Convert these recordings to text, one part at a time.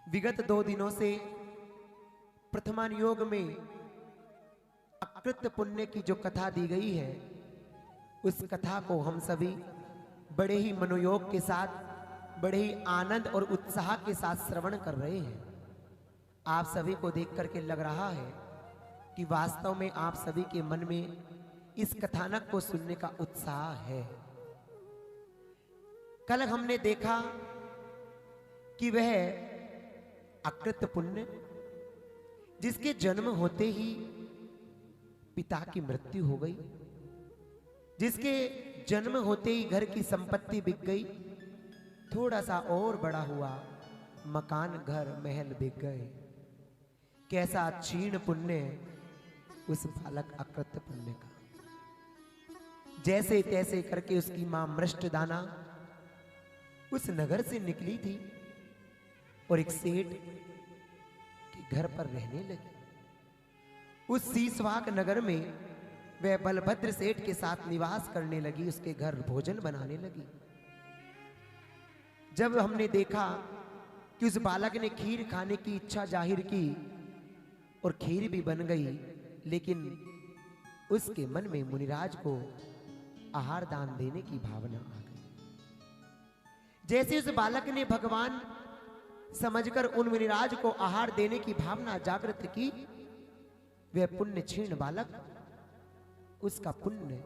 विगत 2 दिनों से प्रथमान योग में अकृत पुण्य की जो कथा दी गई है, उस कथा को हम सभी बड़े ही मनोयोग के साथ, बड़े ही आनंद और उत्साह के साथ श्रवण कर रहे हैं। आप सभी को देख करके लग रहा है कि वास्तव में आप सभी के मन में इस कथानक को सुनने का उत्साह है। कल हमने देखा कि वह अकृत पुण्य जिसके जन्म होते ही पिता की मृत्यु हो गई, जिसके जन्म होते ही घर की संपत्ति बिक गई, थोड़ा सा और बड़ा हुआ मकान घर महल बिक गए। कैसा क्षीण पुण्य उस बालक अकृत पुण्य का। जैसे तैसे करके उसकी मां मृष्टदाना उस नगर से निकली थी और एक सेठ के घर पर रहने लगी। उस सीसवाक नगर में वह बलभद्र सेठ के साथ निवास करने लगी, उसके घर भोजन बनाने लगी। जब हमने देखा कि उस बालक ने खीर खाने की इच्छा जाहिर की और खीर भी बन गई, लेकिन उसके मन में मुनिराज को आहार दान देने की भावना आ गई। जैसे उस बालक ने भगवान समझकर उन मुनिराज को आहार देने की भावना जागृत की, वह पुण्य क्षीण बालक, उसका पुण्य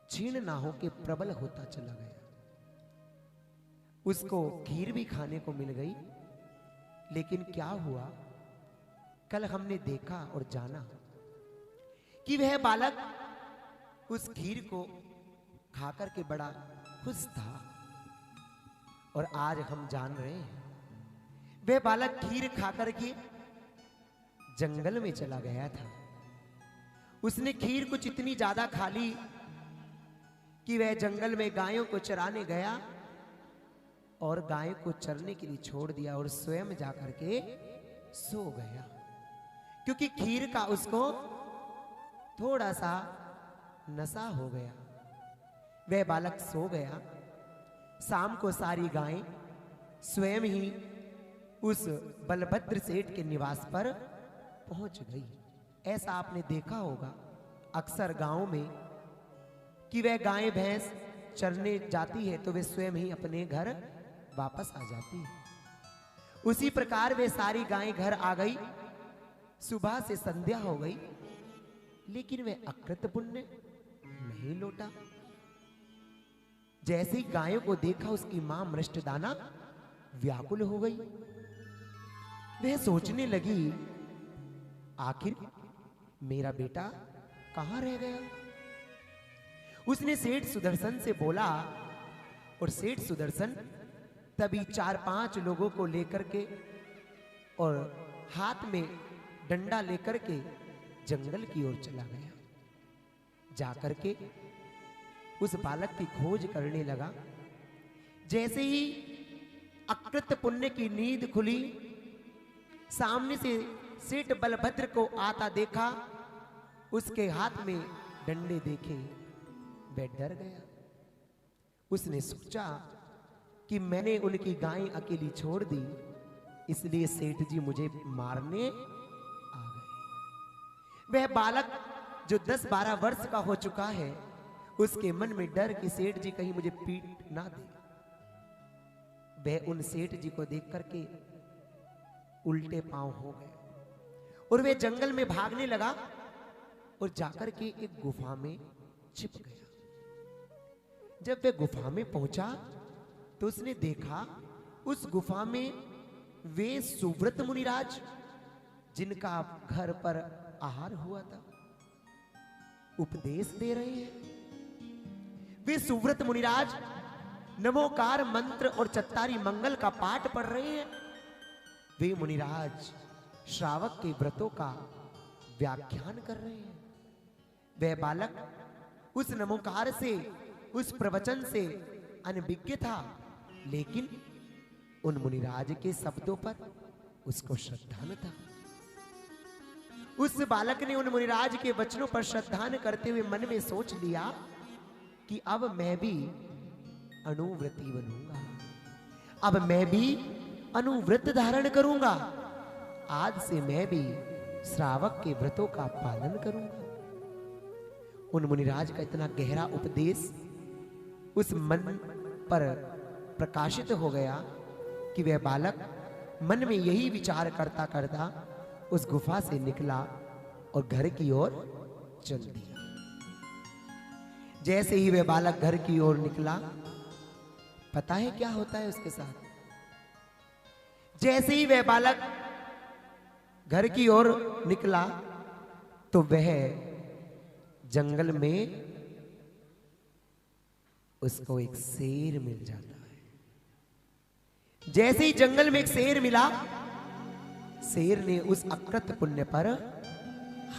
क्षीण ना हो के प्रबल होता चला गया। उसको खीर भी खाने को मिल गई, लेकिन क्या हुआ, कल हमने देखा और जाना कि वह बालक उस खीर को खाकर के बड़ा खुश था। और आज हम जान रहे हैं वह बालक खीर खाकर के जंगल में चला गया था। उसने खीर कुछ इतनी ज्यादा खा ली कि वह जंगल में गायों को चराने गया और गाय को चरने के लिए छोड़ दिया और स्वयं जाकर के सो गया, क्योंकि खीर का उसको थोड़ा सा नशा हो गया। वह बालक सो गया। शाम को सारी गायें स्वयं ही उस बलभद्र सेठ के निवास पर पहुंच गई। ऐसा आपने देखा होगा अक्सर गांव में कि वह गाय भैंस चरने जाती है तो वे स्वयं ही अपने घर वापस आ जाती है। उसी प्रकार वे सारी गायें घर आ गई। सुबह से संध्या हो गई, लेकिन वह अकृत पुण्य नहीं लौटा। जैसे ही गायों को देखा, उसकी मां मृष्टदाना व्याकुल हो गई। वह सोचने लगी, आखिर मेरा बेटा कहां रह गया। उसने सेठ सुदर्शन से बोला और सेठ सुदर्शन तभी 4-5 लोगों को लेकर के और हाथ में डंडा लेकर के जंगल की ओर चला गया। जाकर के उस बालक की खोज करने लगा। जैसे ही अकृत पुण्य की नींद खुली, सामने से सेठ बलभद्र को आता देखा, उसके हाथ में डंडे देखे, वह डर गया। उसने सोचा कि मैंने उनकी गाय अकेली छोड़ दी, इसलिए सेठ जी मुझे मारने आ गए। वह बालक जो 10-12 वर्ष का हो चुका है, उसके मन में डर कि सेठ जी कहीं मुझे पीट ना दे। वह उन सेठ जी को देख करके उल्टे पांव हो गए और वह जंगल में भागने लगा और जाकर के एक गुफा में छिप गया। जब वह गुफा में पहुंचा तो उसने देखा उस गुफा में वे सुव्रत मुनिराज, जिनका घर पर आहार हुआ था, उपदेश दे रहे हैं। वे सुव्रत मुनिराज नमोकार मंत्र और चत्तारी मंगल का पाठ पढ़ रहे हैं। वे मुनिराज श्रावक के व्रतों का व्याख्यान कर रहे हैं। वह बालक उस नमोकार से, उस प्रवचन से अनभिज्ञ था, लेकिन उन मुनिराज के शब्दों पर उसको श्रद्धा न था। उस बालक ने उन मुनिराज के वचनों पर श्रद्धा न करते हुए मन में सोच लिया कि अब मैं भी अनुव्रती बनूंगा, अब मैं भी अनुव्रत धारण करूंगा। आज से मैं भी श्रावक के व्रतों का पालन करूंगा। उन मुनिराज का इतना गहरा उपदेश उस मन पर प्रकाशित हो गया कि वह बालक मन में यही विचार करता करता उस गुफा से निकला और घर की ओर चल दिया। जैसे ही वह बालक घर की ओर निकला, पता है क्या होता है उसके साथ? जैसे ही वह बालक घर की ओर निकला तो वह जंगल में उसको एक शेर मिल जाता है। जैसे ही जंगल में एक शेर मिला, शेर ने उस अकृत पुण्य पर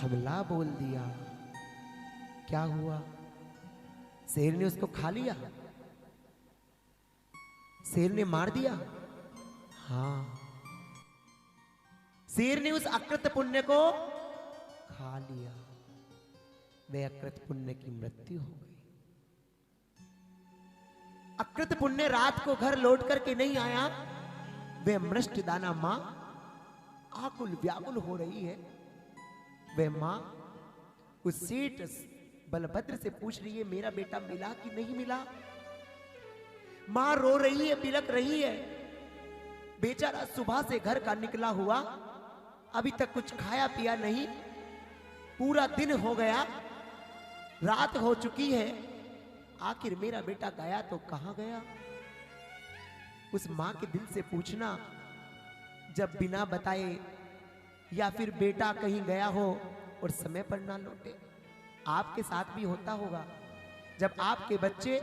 हमला बोल दिया। क्या हुआ? शेर ने उसको खा लिया, शेर ने मार दिया। हाँ, शेर ने उस अकृत पुण्य को खा लिया। वह अकृत पुण्य की मृत्यु हो गई। अकृत पुण्य रात को घर लौट करके नहीं आया। वह मृष्ट दाना मां आकुल व्याकुल हो रही है। वह मां उस सेठ बलभद्र से पूछ रही है, मेरा बेटा मिला कि नहीं मिला? मां रो रही है, बिलक रही है। बेचारा सुबह से घर का निकला हुआ, अभी तक कुछ खाया पिया नहीं। पूरा दिन हो गया, रात हो चुकी है। आखिर मेरा बेटा गया तो कहां गया? उस मां के दिल से पूछना, जब बिना बताए या फिर बेटा कहीं गया हो और समय पर ना लौटे। आपके साथ भी होता होगा, जब आपके बच्चे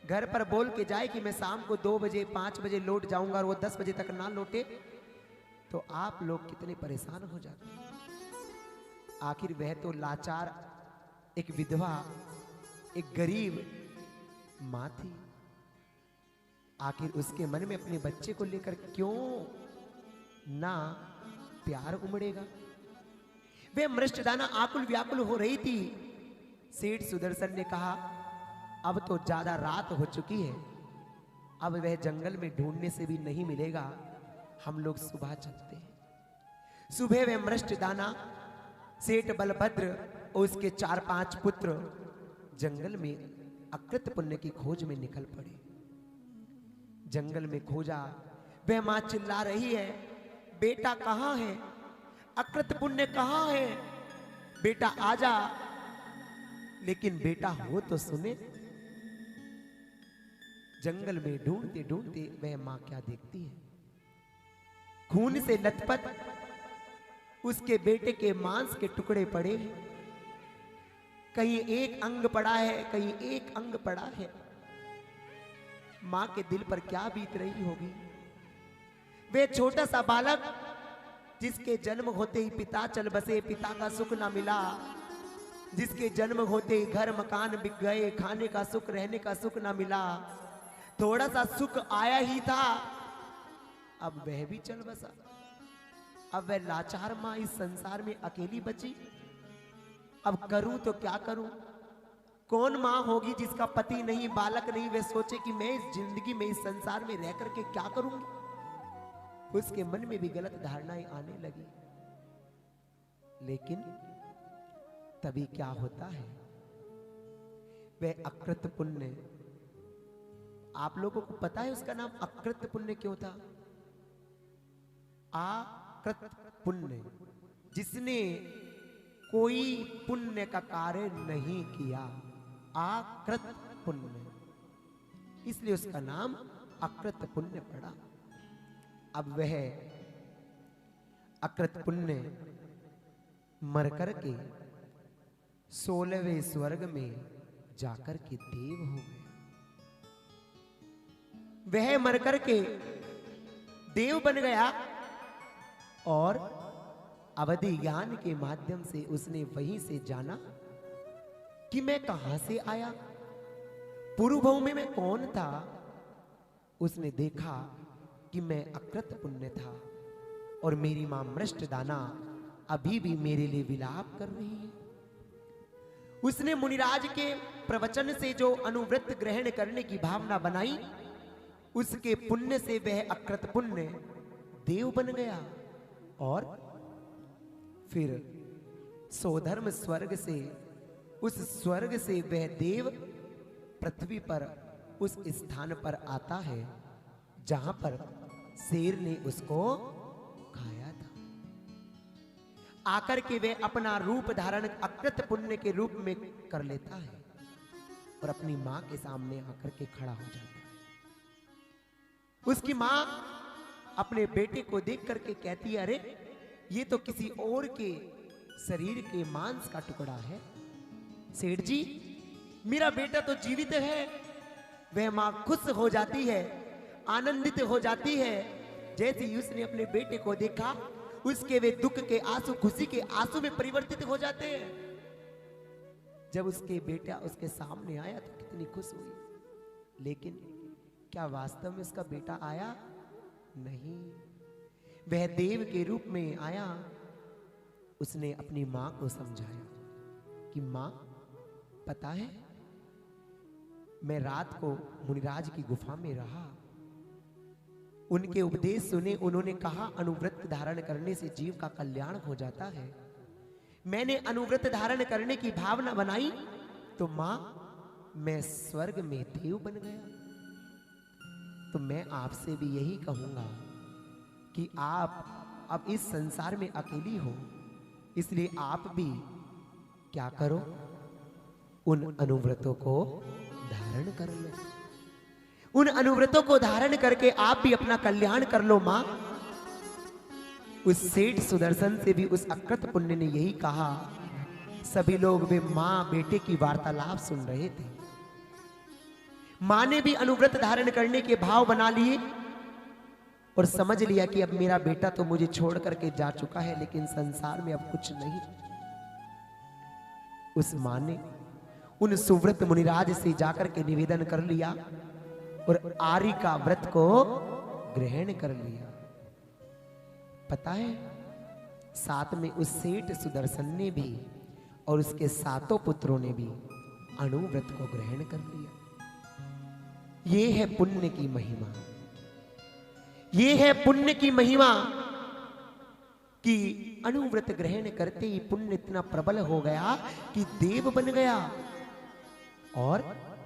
घर पर बोल के जाए कि मैं शाम को 2 बजे 5 बजे लौट जाऊंगा और वो 10 बजे तक ना लौटे, तो आप लोग कितने परेशान हो जाते हैं। आखिर वह तो लाचार एक विधवा, एक गरीब मां थी। आखिर उसके मन में अपने बच्चे को लेकर क्यों ना प्यार उमड़ेगा? वह मृष्टदाना आकुल व्याकुल हो रही थी। सेठ सुदर्शन ने कहा, अब तो ज्यादा रात हो चुकी है, अब वह जंगल में ढूंढने से भी नहीं मिलेगा, हम लोग सुबह चलते हैं। सुबह वह मृष्टदाना सेठ बलभद्र और उसके 4-5 पुत्र जंगल में अकृत पुण्य की खोज में निकल पड़े। जंगल में खोजा, वह मां चिल्ला रही है, बेटा कहां है? अकृत पुण्य कहां है? बेटा आजा। लेकिन बेटा हो तो सुने। जंगल में ढूंढते ढूंढते वह मां क्या देखती है, खून से लथपथ उसके बेटे के मांस के टुकड़े पड़े हैं। कहीं एक अंग पड़ा है, कहीं एक अंग पड़ा है। मां के दिल पर क्या बीत रही होगी। वे छोटा सा बालक जिसके जन्म होते ही पिता चल बसे, पिता का सुख ना मिला, जिसके जन्म होते ही घर मकान बिक गए, खाने का सुख रहने का सुख ना मिला, थोड़ा सा सुख आया ही था, अब वह भी चल बसा। अब वह लाचार मां इस संसार में अकेली बची। अब करूं तो क्या करूं? कौन मां होगी जिसका पति नहीं, बालक नहीं, वह सोचे कि मैं इस जिंदगी में, इस संसार में रह करके क्या करूंगी? उसके मन में भी गलत धारणाएं आने लगी। लेकिन तभी क्या होता है, वह अकृत पुण्य, आप लोगों को पता है उसका नाम अकृत पुण्य क्यों था? आकृत पुण्य, जिसने कोई पुण्य का कार्य नहीं किया, आकृत पुण्य, इसलिए उसका नाम अकृत पुण्य पड़ा। अब वह अकृत पुण्य मर करके 16वें स्वर्ग में जाकर के देव हो गया। वह मर करके देव बन गया और अवधि ज्ञान के माध्यम से उसने वहीं से जाना कि मैं कहां से आया, पूर्व भूमि में कौन था। उसने देखा कि मैं अकृत पुण्य था और मेरी मां मृष्टदाना अभी भी मेरे लिए विलाप कर रही है। उसने मुनिराज के प्रवचन से जो अनुव्रत ग्रहण करने की भावना बनाई उसके पुण्य से वह अकृत पुण्य देव बन गया और फिर सोधर्म स्वर्ग से, उस स्वर्ग से वह देव पृथ्वी पर उस स्थान पर आता है जहां पर शेर ने उसको खाया था। आकर के वह अपना रूप धारण अकृत पुण्य के रूप में कर लेता है और अपनी मां के सामने आकर के खड़ा हो जाता है। उसकी मां अपने बेटे को देख करके कहती है, अरे ये तो किसी और के शरीर के मांस का टुकड़ा है। सेठ जी, मेरा बेटा तो जीवित है। वह मां खुश हो जाती है, आनंदित हो जाती है। जैसे ही उसने अपने बेटे को देखा, उसके वे दुख के आंसू खुशी के आंसू में परिवर्तित हो जाते हैं। जब उसके बेटा उसके सामने आया तो कितनी खुश हुई, लेकिन क्या वास्तव में उसका बेटा आया? नहीं, वह देव के रूप में आया। उसने अपनी मां को समझाया कि मां, पता है मैं रात को मुनिराज की गुफा में रहा, उनके उपदेश सुने। उन्होंने कहा अनुव्रत धारण करने से जीव का कल्याण हो जाता है। मैंने अनुव्रत धारण करने की भावना बनाई तो मां, मैं स्वर्ग में देव बन गया। तो मैं आपसे भी यही कहूंगा कि आप अब इस संसार में अकेली हो, इसलिए आप भी क्या करो, उन अनुव्रतों को धारण कर लो। उन अनुव्रतों को धारण करके आप भी अपना कल्याण कर लो। मां, उस सेठ सुदर्शन से भी उस अकृत पुण्य ने यही कहा। सभी लोग वे मां बेटे की वार्तालाप सुन रहे थे। मां ने भी अनुव्रत धारण करने के भाव बना लिए और समझ लिया कि अब मेरा बेटा तो मुझे छोड़ करके जा चुका है, लेकिन संसार में अब कुछ नहीं। उस मां ने उन सुव्रत मुनिराज से जाकर के निवेदन कर लिया और आर्य का व्रत को ग्रहण कर लिया। पता है, साथ में उस सेठ सुदर्शन ने भी और उसके सातों पुत्रों ने भी अनुव्रत को ग्रहण कर लिया। ये है पुण्य की महिमा, ये है पुण्य की महिमा कि अनुव्रत ग्रहण करते ही पुण्य इतना प्रबल हो गया कि देव बन गया और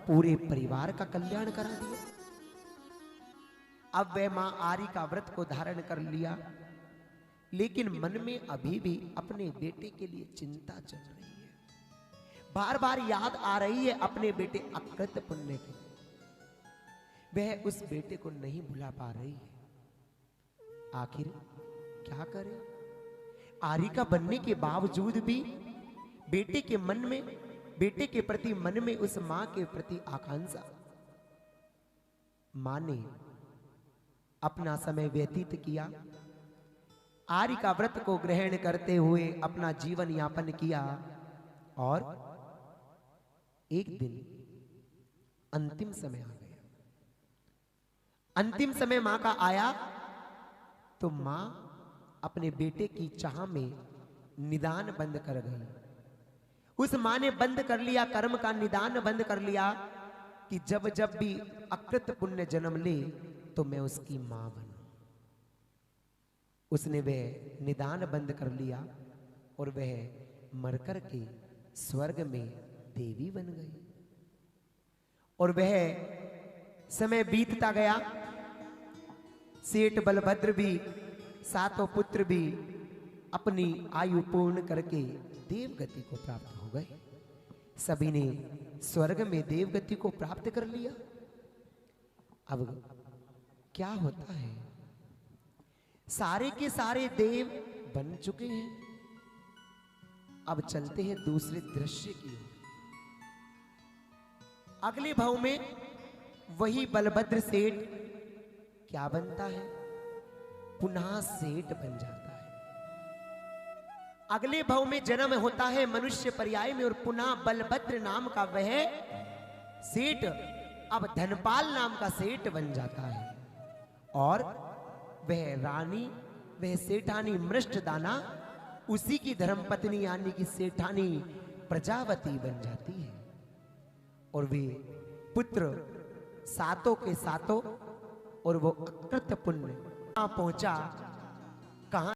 पूरे परिवार का कल्याण करा दिया। अब वह मां आर्य का व्रत को धारण कर लिया, लेकिन मन में अभी भी अपने बेटे के लिए चिंता चल रही है। बार बार याद आ रही है अपने बेटे अकृत पुण्य की। वह उस बेटे को नहीं भुला पा रही है। आखिर क्या करे? आर्य का बनने के बावजूद भी बेटे के मन में, बेटे के प्रति मन में उस मां के प्रति आकांक्षा। मां ने अपना समय व्यतीत किया, आर्य का व्रत को ग्रहण करते हुए अपना जीवन यापन किया और एक दिन अंतिम समय आ गया। अंतिम समय मां का आया तो मां अपने बेटे की चाह में निदान बंद कर गई। उस मां ने बंद कर लिया, कर्म का निदान बंद कर लिया कि जब जब भी अकृत पुण्य जन्म ले तो मैं उसकी मां बनूं। उसने वह निदान बंद कर लिया और वह मरकर के स्वर्ग में देवी बन गई। और वह समय बीतता गया। सेठ बलभद्र भी, सातों पुत्र भी अपनी आयु पूर्ण करके देवगति को प्राप्त हो गए। सभी ने स्वर्ग में देवगति को प्राप्त कर लिया। अब क्या होता है, सारे के सारे देव बन चुके हैं। अब चलते हैं दूसरे दृश्य की ओर। अगले भाव में वही बलभद्र सेठ क्या बनता है, पुनः सेठ बन जाता है। अगले भाव में जन्म होता है मनुष्य पर्याय में और पुनः बलभद्र नाम का वह सेठ अब धनपाल नाम का सेठ बन जाता है। और वह रानी, वह सेठानी मृष्टदाना उसी की धर्मपत्नी यानी कि सेठानी प्रजावती बन जाती है। और वे पुत्र सातों के सातों और वो अकृत्य पुण्य कहाँ पहुंचा, कहाँ